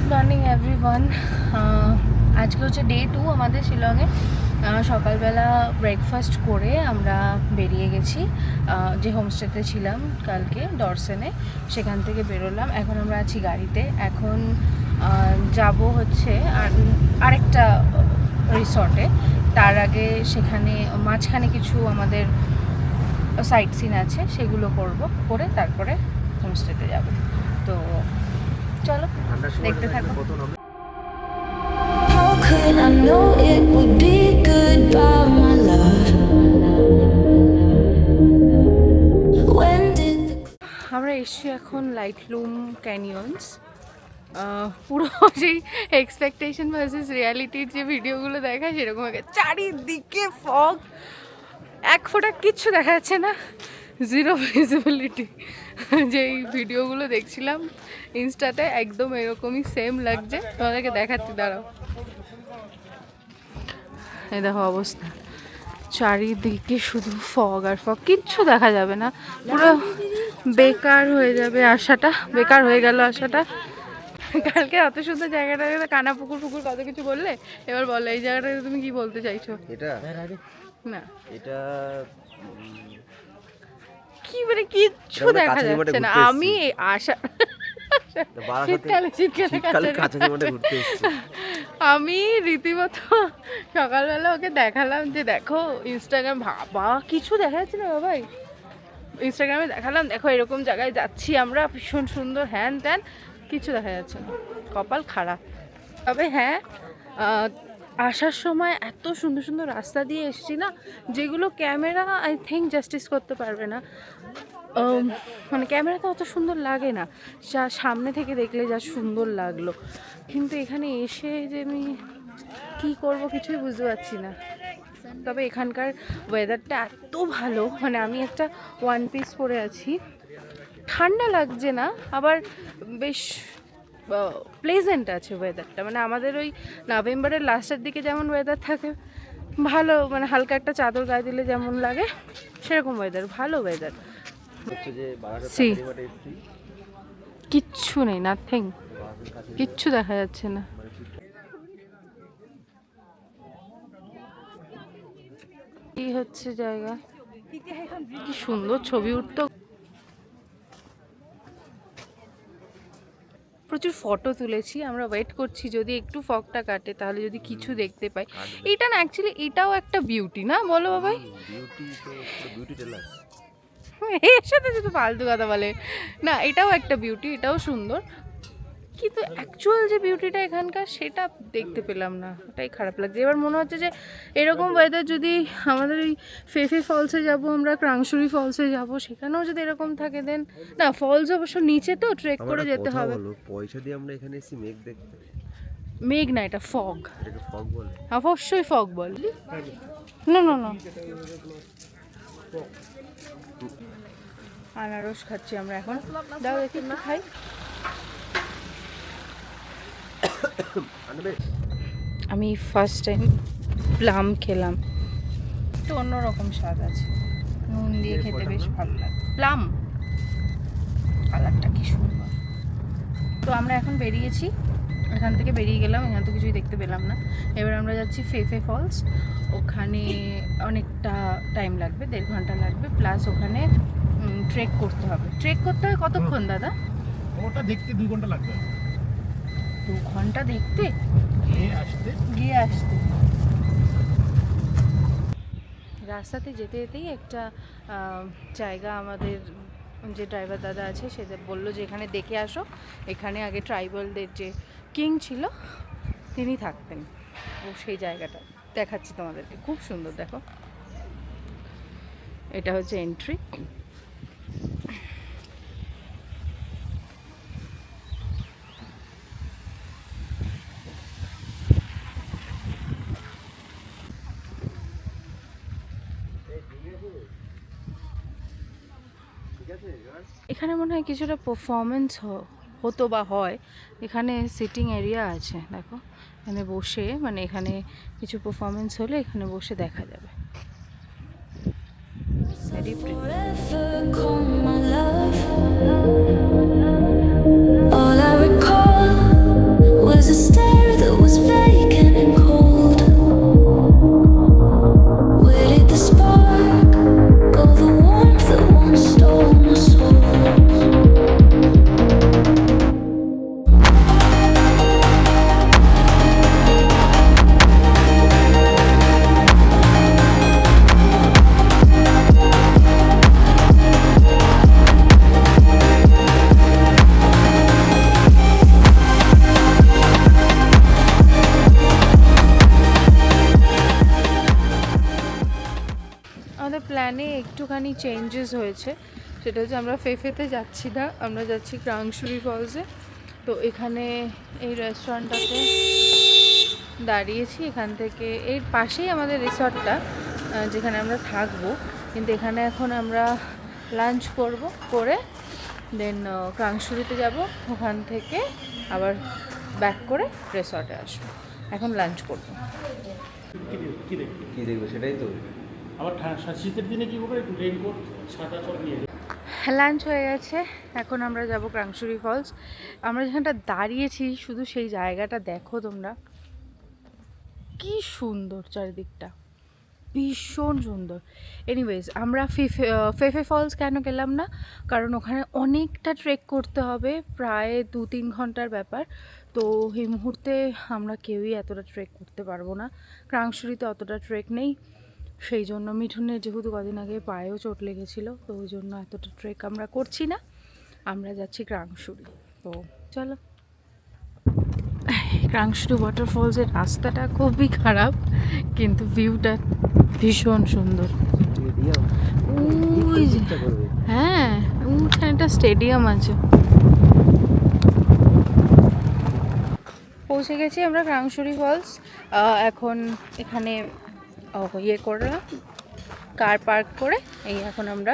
Good morning everyone. আজকে হচ্ছে day 2 আমাদের শিলংয়ে। সকালবেলা ব্রেকফাস্ট করে আমরা বেরিয়ে গেছি যে হোমস্টেতে ছিলাম কালকে ডরসেনে, সেখান থেকে বেরোলাম। এখন আমরা আছি গাড়িতে। এখন যাব হচ্ছে আরেকটা রিসর্টে। তার আগে সেখানে মাঝখানে কিছু আমাদের সাইট সিন আছে, সেগুলো করে তারপরে হোমস্টেতে যাব। তো চলো দেখতে থাকো। How could I know it would be goodbye, my love? When did আমরা এসছি এখন লাইটলুম ক্যানিয়নস। পুরো সেই এক্সপেকটেশন ভার্সেস রিয়ালিটির যে ভিডিওগুলো দেখায় সেরকম চারিদিকে ফগ, এক ফোঁটা কিচ্ছু দেখা যাচ্ছে না, জিরো ভিজিবিলিটি। যেই ভিডিওগুলো দেখছিলাম ইনস্টাতে একদম এরকমই সেম লাগছে। তোমাদেরকে দেখাচ্ছি, দাঁড়াও। এই দেখো অবস্থা, চারিদিকে শুধু ফগ আর ফগ, কিচ্ছু দেখা যাবে না। পুরো বেকার হয়ে যাবে আশাটা, বেকার হয়ে গেল আশাটা। কালকে অত সুন্দর জায়গাটা, কানা পুকুর ফুকুর কত কিছু বললে, এবার বলো এই জায়গাটাকে তুমি কি বলতে চাইছো? এটা না, এটা কি মানে কিচ্ছু দেখা যাচ্ছে না। আমি আশা আমি রীতিমতো সকালবেলা ওকে দেখালাম যে দেখো ইনস্টাগ্রাম, বাবা কিছু দেখা যাচ্ছে না বাবাই। ইনস্টাগ্রামে দেখালাম দেখো এরকম জায়গায় যাচ্ছি আমরা, ভীষণ সুন্দর, হ্যান ত্যান, কিছু দেখা যাচ্ছে না। কপাল খারাপ। তবে হ্যাঁ, আসার সময় এত সুন্দর সুন্দর রাস্তা দিয়ে এসেছি না, যেগুলো ক্যামেরা আই থিঙ্ক জাস্টিস করতে পারবে না। মানে ক্যামেরাতে অত সুন্দর লাগে না, যা সামনে থেকে দেখলে যা সুন্দর লাগলো। কিন্তু এখানে এসে যে আমি কী করবো কিছুই বুঝতে পারছি না। তবে এখানকার ওয়েদারটা এত ভালো, মানে আমি একটা ওয়ান পিস পরে আছি, ঠান্ডা লাগছে না, আবার বেশ প্লেজেন্ট আছে ওয়েদারটা। মানে আমাদের ওই নভেম্বরের লাস্টের দিকে যেমন ওয়েদার থাকে ভালো, মানে হালকা একটা চাদর গায়ে দিলে যেমন লাগে সেরকম ওয়েদার, ভালো ওয়েদার। কিচ্ছু নেই, নাথিং, কিচ্ছু দেখা যাচ্ছে না। কি হচ্ছে জায়গা, কি সুন্দর ছবি উঠতো। প্রচুর ফটো তুলেছি আমরা, ওয়েট করছি যদি একটু ফগটা কাটে তাহলে যদি কিছু দেখতে পাই। এটা না অ্যাকচুয়ালি এটাও একটা বিউটি, না বলো বাবাই? এর সাথে শুধু ফালতু কথা বলে না, এটাও একটা বিউটি, এটাও সুন্দর, কিন্তু অ্যাকচুয়াল যে বিউটিটা এখানকার সেটা দেখতে পেলাম না, ওটাই খারাপ লাগছে। এবার মনে হচ্ছে যে এরকম ওয়েদার যদি আমাদের এই ফেফে ফলসে যাব, আমরা ক্রাংশুরি ফলসে যাব, সেখানেও যদি এরকম থাকে দেন না, ফলস অবশ্য নিচে তো ট্রেক করে যেতে হবে। পয়সা দিয়ে আমরা এখানে এসে মেঘ দেখতে, মেঘ না, এটা ফগ। এটাকে ফগ বলে? অবশ্যই ফগ বল। না না না, আনারস খাচ্ছি আমরা এখন, দাও দেখি একটু খাই। আমি ফার্স্ট টাইম প্লাম খেলাম, একটু অন্যরকম স্বাদ আছে, নুন দিয়ে খেতে বেশ ভালো লাগে। প্লাম কালারটা কি সুন্দর। তো আমরা এখন বেরিয়েছি, এখান থেকে বেরিয়ে গেলাম, এখান তো কিছুই দেখতে পেলাম না। এবার আমরা যাচ্ছি ফেফে ফলস। ওখানে অনেকটা টাইম লাগবে, 1.5 ঘন্টা লাগবে, প্লাস ওখানে ট্রেক করতে হবে। ট্রেক করতে হয় কতক্ষণ দাদা? ওটা দেখতে 2 ঘন্টা লাগবে। 2 ঘন্টা দেখতে, গিয়ে আসতে। রাস্তাতে যেতে যেতেই একটা জায়গা, আমাদের যে ড্রাইভার দাদা আছে সেটা বললো যে এখানে দেখে আসো, এখানে আগে ট্রাইবালদের যে কিং ছিল তিনি থাকতেন। ও সেই জায়গাটা দেখাচ্ছি তোমাদেরকে, খুব সুন্দর, দেখো এটা হচ্ছে এন্ট্রি। এখানে মনে হয় কিছুটা পারফরমেন্স হতো বা হয়। এখানে সিটিং এরিয়া আছে, দেখো এখানে বসে, মানে এখানে কিছু পারফরমেন্স হলে এখানে বসে দেখা যাবে। forever come my love? All I recall প্ল্যানে একটুখানি চেঞ্জেস হয়েছে, সেটা হচ্ছে আমরা ফেফেতে যাচ্ছি না, আমরা যাচ্ছি ক্রাংশুরি ফলসে। তো এখানে এই রেস্টুরেন্টটাতে দাঁড়িয়েছি, এখান থেকে এর পাশেই আমাদের রিসর্টটা যেখানে আমরা থাকবো, কিন্তু এখানে এখন আমরা লাঞ্চ করে দেন ক্রাংশুরিতে যাব, ওখান থেকে আবার ব্যাক করে রিসর্টে আসবো। এখন লাঞ্চ করব। কি দেখবি? কি দেখবো সেটাই তো। আবার শীতের দিনে কি করবে, একটু রেইনকোট ছাতা সব নিয়ে যাবে। লাঞ্চ হয়ে গেছে, এখন আমরা যাব ক্রাংশুরি ফলস। আমরা যেখানটা দাঁড়িয়েছি শুধু সেই জায়গাটা দেখো তোমরা, কি সুন্দর চারিদিকটা, ভীষণ সুন্দর। এনিওয়েজ আমরা ফেফে ফলস কেন গেলাম না, কারণ ওখানে অনেকটা ট্রেক করতে হবে, প্রায় 2-3 ঘন্টার ব্যাপার। তো এই মুহূর্তে আমরা কেউই এতটা ট্রেক করতে পারবো না, ক্রাংশুরিতে অতটা ট্রেক নেই। সেই জন্য মিঠুনের যেহেতু কদিন আগে পায়েও চোট লেগেছিলো, তো ওই জন্য এতটা ট্রেক আমরা করছি না, আমরা যাচ্ছি ক্রাংশুরি। তো চলো। ক্রাংশুরি ওয়াটারফলসের রাস্তাটা খুবই খারাপ, কিন্তু ভিউটা ভীষণ সুন্দর। ওই যে, হ্যাঁ ওখানে একটা স্টেডিয়াম আছে। পৌঁছে গেছি আমরা ক্রাংশুরি ফলস। এখন এখানে ইয়ে করলাম, কার পার্ক করে এই এখন আমরা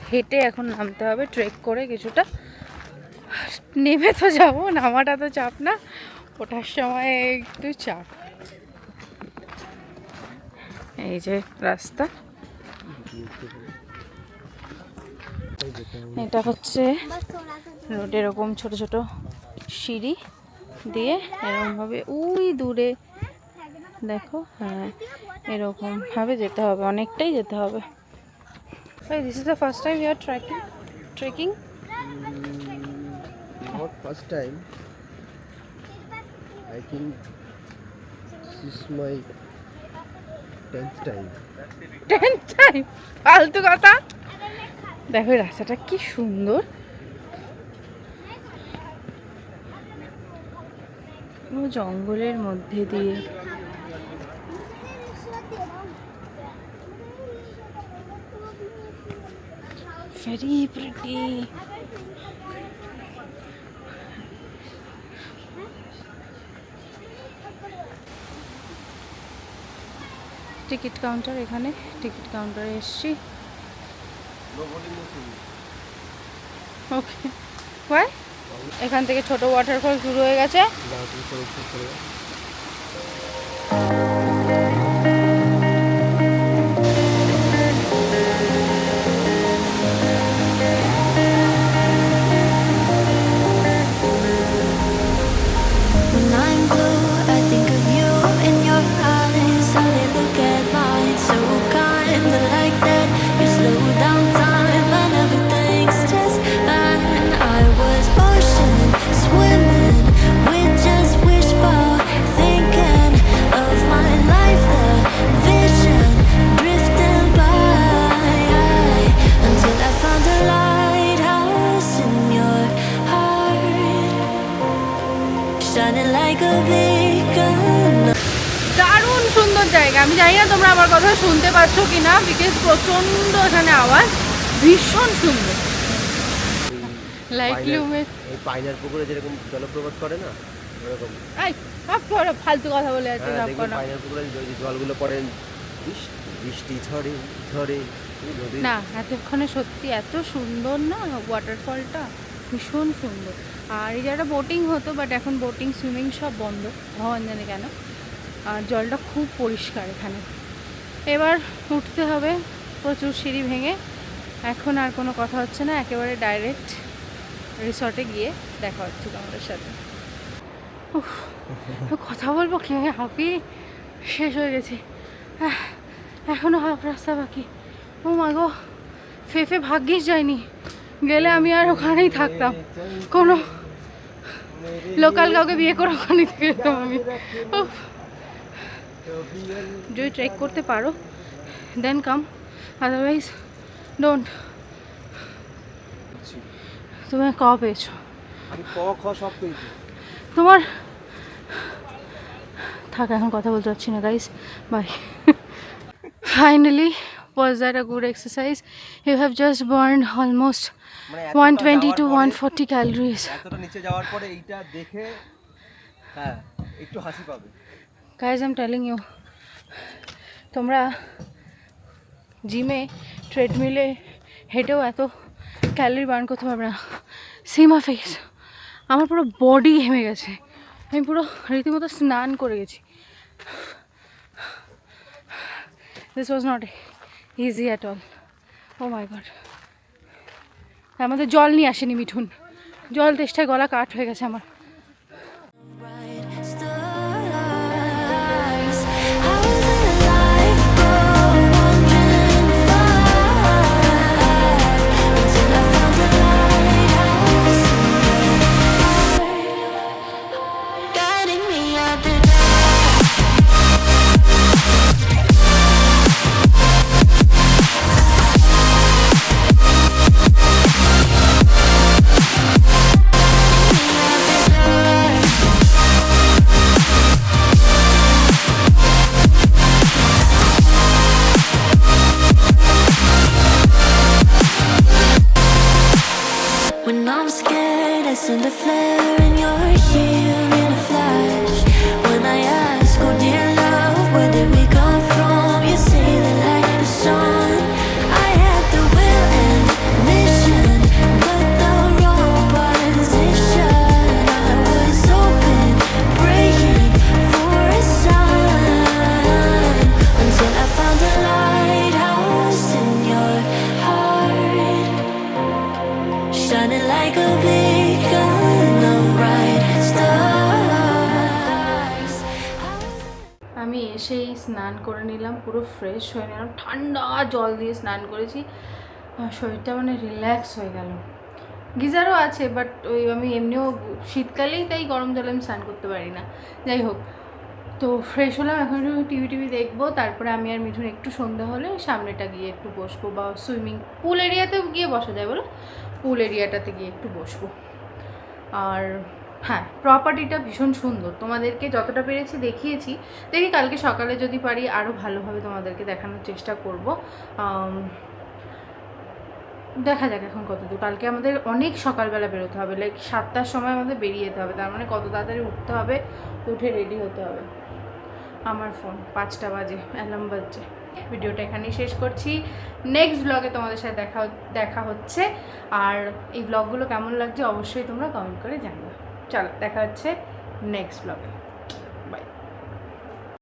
হেঁটে এখন নামতে হবে, ট্রেক করে কিছুটা। নেমে তো যাবো, নামাটা তো চাপ না, ওঠার সময় একটু চাপ। এই যে রাস্তা, এটা হচ্ছে রোড, এরকম ছোট ছোট সিঁড়ি দিয়ে এরকমভাবে ওই দূরে দেখো, হ্যাঁ এরকম ভাবে যেতে হবে, অনেকটাই যেতে হবে। This is the first time you are trekking? Not first time. I think this is my 10th time. 10th time? ফালতু কথা। দেখো এই রাস্তাটা কি সুন্দর, জঙ্গলের মধ্যে দিয়ে। Very pretty. টিকিট কাউন্টার, এখানে টিকিট কাউন্টারে এসছি। ওকে, ওয়াই এখান থেকে ছোট ওয়াটারফল শুরু হয়ে গেছে। When I'm blue, I think of you in your eyes. How they look at mine, so kinda like that. You slow down time and everything's just fine. I was ocean swimming with just wishbone, thinking of my life, the vision drifting by, until I found a lighthouse in your heart, shining like a beacon. দারুণ সুন্দর জায়গা। আমি জানি না তোমরা আমার কথা শুনতে পাচ্ছ কি না, বিকজ প্রচণ্ড এখানে আওয়াজ, ভীষণ সুন্দর। লাইট লুমের এই পাইনার পুকুরে যেরকম জলপ্রপাত করে না, ওরকম। এই সব করে ফালতু কথা বলে আছে হ্যাঁ, সব দেখবেন কোনো পাইনার পুকুরে যে জলগুলো পড়ে, বৃষ্টি ঝরে ঝরে নদী। না, এতক্ষণে সত্যি এত সুন্দর না ওয়াটারফলটা, ভীষণ সুন্দর। আর এই জায়গাটা বোটিং হতো, বাট এখন বোটিং সুইমিং সব বন্ধ, ভগবান জানে কেন। আর জলটা খুব পরিষ্কার এখানে। এবার উঠতে হবে প্রচুর সিঁড়ি ভেঙে। এখন আর কোনো কথা হচ্ছে না, একেবারে ডাইরেক্ট রিসর্টে গিয়ে দেখা হচ্ছে তোমাদের সাথে। উফ, কথা বলবো কি, হাঁপিয়ে শেষ হয়ে গেছি। এখনও হাফ রাস্তা বাকি। ও মা গো, ফেফে ভাগ্যিস যায়নি, গেলে আমি আর ওখানেই থাকতাম, কোনো লোকাল কাউকে বিয়ে করে ওখানেই থেকে যেতাম আমি। উফ, যদি ট্রেক করতে পারো দেন কাম, আদারওয়াইজ ডোন্ট। তুমি ক পেয়েছো? আমি ক খ সব পেয়েছি। তোমার থাক, এখন কথা বলতে পারছি না guys, bye. Finally Was that a good exercise? You have just burned almost মানে এতটা 120 to যাওয়ার পরে- 140 calories. এতটা নিচে যাওয়ার পরে এইটা দেখে হ্যাঁ একটু হাসি পাবে। Guys, I'm telling you, তোমরা জিমে ট্রেডমিলে হেঁটেও এত ক্যালোরি বার্ন করতে পারবে না। সি মাই ফেস, আমার পুরো বডি ঘেমে গেছে, আমি পুরো রীতিমতো স্নান করে গেছি। This was not easy at all. Oh my god, আমাদের জল নিয়ে আসেনি মিঠুন, জল তেষ্টায় গলা কাঠ হয়ে গেছে আমার। bright stars. How does life go wandering far until I found a lighthouse guiding me out the When I'm scared, I send a flare and you're here in a flash. When I ask, oh dear love, where did we come from? You say the light is on. I had the will and mission, but the wrong position. I was open, praying for a sign until I found a lighthouse in your heart. Shining like a beacon of bright stars. আমি এসেই স্নান করে নিলাম, পুরো fresh হয়ে নিলাম, ঠান্ডা জল দিয়ে স্নান করেছি, শরীরটা মানে রিল্যাক্স হয়ে গেল। গিজারও আছে বাট ওই আমি এমনিও শীতকালেই তাই গরম জলে আমি স্নান করতে পারি না। যাই হোক, তো ফ্রেশ হলাম, এখন একটু টিভি দেখবো, তারপরে আমি আর মিঠুন একটু সন্ধ্যা হলে সামনেটা গিয়ে একটু বসবো, বা সুইমিং পুল এরিয়াতেও গিয়ে বসা যায় বলো, পুল এরিয়াটাতে গিয়ে একটু বসবো। আর হ্যাঁ, প্রপার্টিটা ভীষণ সুন্দর, তোমাদেরকে যতটা পেরেছি দেখিয়েছি, দেখি কালকে সকালে যদি পারি আরও ভালোভাবে তোমাদেরকে দেখানোর চেষ্টা করব। দেখা যাক এখন কত দূর। কালকে আমাদের অনেক সকালবেলা বেরোতে হবে, লাইক 7টার সময় আমাদের বেরিয়ে যেতে হবে, তার মানে কত তাড়াতাড়ি উঠতে হবে, উঠে রেডি হতে হবে। আমার ফোন 5টা বাজে, অ্যালার্ম বাজছে। ভিডিওটা এখানেই শেষ করছি, নেক্সট ব্লগে তোমাদের সাথে দেখা হচ্ছে। আর এই ব্লগগুলো কেমন লাগছে অবশ্যই তোমরা কমেন্ট করে জানাবে। চলো, দেখা হচ্ছে নেক্সট ব্লগে।